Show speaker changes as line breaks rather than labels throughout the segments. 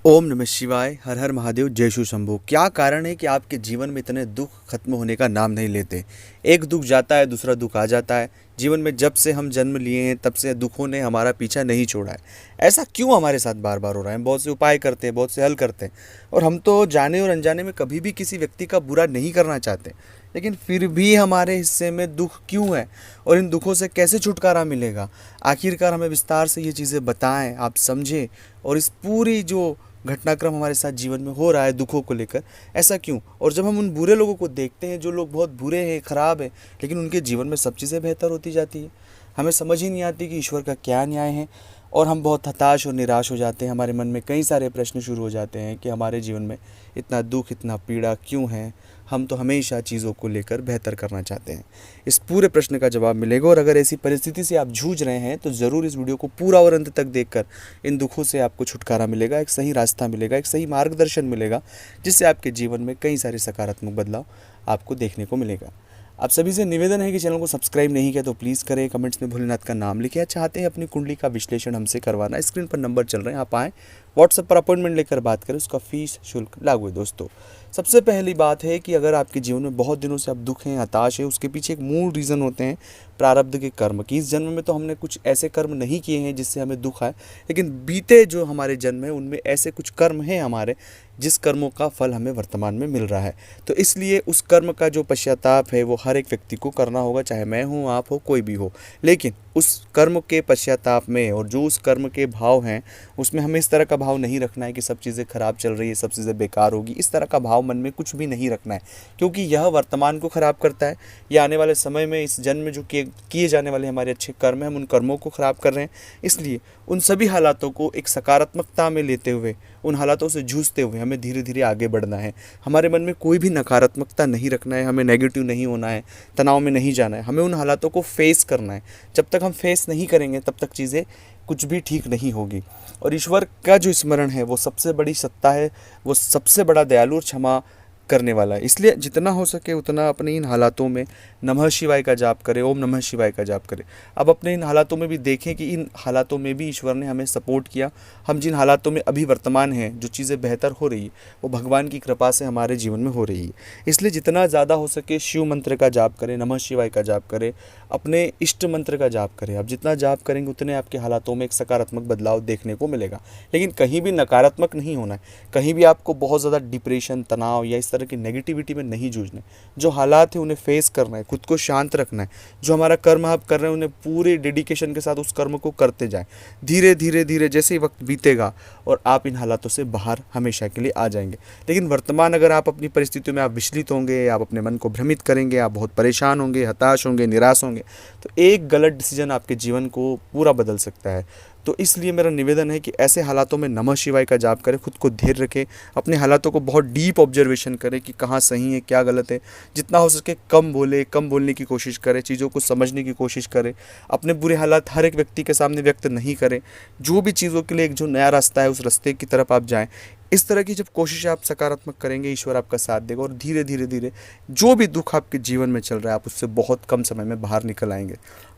ओम नमः शिवाय। हर हर महादेव। जय शिव शंभू। क्या कारण है कि आपके जीवन में इतने दुख खत्म होने का नाम नहीं लेते? एक दुख जाता है, दूसरा दुख आ जाता है। जीवन में जब से हम जन्म लिए हैं तब से दुखों ने हमारा पीछा नहीं छोड़ा है। ऐसा क्यों हमारे साथ बार बार हो रहा है? हम बहुत से उपाय करते हैं, बहुत से हल करते हैं, और हम तो जाने और अनजाने में कभी भी किसी व्यक्ति का बुरा नहीं करना चाहते, लेकिन फिर भी हमारे हिस्से में दुख क्यों है और इन दुखों से कैसे छुटकारा मिलेगा? आखिरकार हमें विस्तार से ये चीज़ें बताएं, आप समझें, और इस पूरी जो घटनाक्रम हमारे साथ जीवन में हो रहा है दुखों को लेकर, ऐसा क्यों? और जब हम उन बुरे लोगों को देखते हैं, जो लोग बहुत बुरे हैं, ख़राब हैं, लेकिन उनके जीवन में सब चीज़ें बेहतर होती जाती है, हमें समझ ही नहीं आती कि ईश्वर का क्या न्याय है, और हम बहुत हताश और निराश हो जाते हैं। हमारे मन में कई सारे प्रश्न शुरू हो जाते हैं कि हमारे जीवन में इतना दुख, इतना पीड़ा क्यों है? हम तो हमेशा चीज़ों को लेकर बेहतर करना चाहते हैं। इस पूरे प्रश्न का जवाब मिलेगा, और अगर ऐसी परिस्थिति से आप जूझ रहे हैं तो ज़रूर इस वीडियो को पूरा और अंत तक देखकर इन दुखों से आपको छुटकारा मिलेगा, एक सही रास्ता मिलेगा, एक सही मार्गदर्शन मिलेगा, जिससे आपके जीवन में कई सारे सकारात्मक बदलाव आपको देखने को मिलेगा। आप सभी से निवेदन है कि चैनल को सब्सक्राइब नहीं किया तो प्लीज़ करें, कमेंट्स में भोलेनाथ का नाम लिखें। चाहते हैं अपनी कुंडली का विश्लेषण हमसे करवाना, स्क्रीन पर नंबर चल रहे हैं, आप आएँ, व्हाट्सएप पर अपॉइंटमेंट लेकर बात करें, उसका फीस शुल्क लागू है। दोस्तों, सबसे पहली बात है कि अगर आपके जीवन में बहुत दिनों से आप दुख हैं, हताश है, उसके पीछे एक मूल रीज़न होते हैं प्रारब्ध के कर्म की। इस जन्म में तो हमने कुछ ऐसे कर्म नहीं किए हैं जिससे हमें दुख आए, लेकिन बीते जो हमारे जन्म है उनमें ऐसे कुछ कर्म हैं हमारे, जिस कर्मों का फल हमें वर्तमान में मिल रहा है। तो इसलिए उस कर्म का जो पश्चाताप है वो हर एक व्यक्ति को करना होगा, चाहे मैं हूँ, आप हो, कोई भी हो। लेकिन उस कर्म के पश्चाताप में और जो उस कर्म के भाव हैं उसमें हमें इस तरह का भाव नहीं रखना है कि सब चीज़ें खराब चल रही है, सब चीज़ें बेकार होगी। इस तरह का भाव मन में कुछ भी नहीं रखना है, क्योंकि यह वर्तमान को ख़राब करता है। यह आने वाले समय में इस जन्म में जो किए जाने वाले हमारे अच्छे कर्म हैं, हम उन कर्मों को ख़राब कर रहे हैं। इसलिए उन सभी हालातों को एक सकारात्मकता में लेते हुए, उन हालातों से जूझते हुए हमें धीरे धीरे आगे बढ़ना है। हमारे मन में कोई भी नकारात्मकता नहीं रखना है, हमें नेगेटिव नहीं होना है, तनाव में नहीं जाना है, हमें उन हालातों को फेस करना है। जब तक हम फेस नहीं करेंगे तब तक चीज़ें कुछ भी ठीक नहीं होगी। और ईश्वर का जो स्मरण है वो सबसे बड़ी सत्ता है, वो सबसे बड़ा दयालु और क्षमा करने वाला है। इसलिए जितना हो सके उतना अपने इन हालातों में नमः शिवाय का जाप करें, ओम नमः शिवाय का जाप करें। अब अपने इन हालातों में भी देखें कि इन हालातों में भी ईश्वर ने हमें सपोर्ट किया। हम जिन हालातों में अभी वर्तमान हैं, जो चीज़ें बेहतर हो रही है, वो भगवान की कृपा से हमारे जीवन में हो रही है। इसलिए जितना ज़्यादा हो सके शिव मंत्र का जाप करें, नमः शिवाय का जाप करें, अपने इष्ट मंत्र का जाप करें। अब जितना जाप करेंगे उतने आपके हालातों में एक सकारात्मक बदलाव देखने को मिलेगा। लेकिन कहीं भी नकारात्मक नहीं होना है, कहीं भी आपको बहुत ज़्यादा डिप्रेशन, तनाव या इस तरह की नेगेटिविटी में नहीं जूझना है। जो हालात है उन्हें फेस करना है, खुद को शांत रखना है। जो हमारा कर्म आप कर रहे हैं उन्हें पूरे डेडिकेशन के साथ उस कर्म को करते जाएं। धीरे धीरे धीरे जैसे ही वक्त बीतेगा और आप इन हालातों से बाहर हमेशा के लिए आ जाएंगे। लेकिन वर्तमान अगर आप अपनी परिस्थितियों में आप विचलित होंगे, आप अपने मन को भ्रमित करेंगे, आप बहुत परेशान होंगे, हताश होंगे, निराश होंगे, तो एक गलत डिसीजन आपके जीवन को पूरा बदल सकता है। तो इसलिए मेरा निवेदन है कि ऐसे हालातों में नमः शिवाय का जाप करें, खुद को धैर्य रखें, अपने हालातों को बहुत डीप ऑब्जर्वेशन करें कि कहाँ सही है, क्या गलत है। जितना हो सके कम बोले, कम बोलने की कोशिश करें, चीज़ों को समझने की कोशिश करें। अपने बुरे हालात हर एक व्यक्ति के सामने व्यक्त नहीं करें। जो भी चीज़ों के लिए एक जो नया रास्ता है उस रास्ते की तरफ आप जाएँ। इस तरह की जब कोशिश आप सकारात्मक करेंगे, ईश्वर आपका साथ देगा, और धीरे धीरे धीरे जो भी दुख आपके जीवन में चल रहा है आप उससे बहुत कम समय में बाहर निकल आएंगे।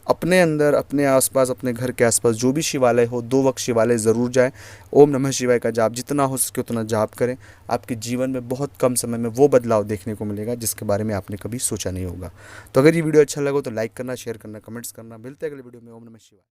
अपने अंदर, अपने आसपास, अपने घर के आसपास जो भी शिवालय हो, 2 वक्त शिवालय ज़रूर जाएं। ओम नमः शिवाय का जाप जितना हो सके उतना जाप करें। आपके जीवन में बहुत कम समय में वो बदलाव देखने को मिलेगा जिसके बारे में आपने कभी सोचा नहीं होगा। तो अगर ये वीडियो अच्छा लगा तो लाइक करना, शेयर करना, कमेंट्स करना। मिलते हैं अगले वीडियो में। ओम नमः शिवाय।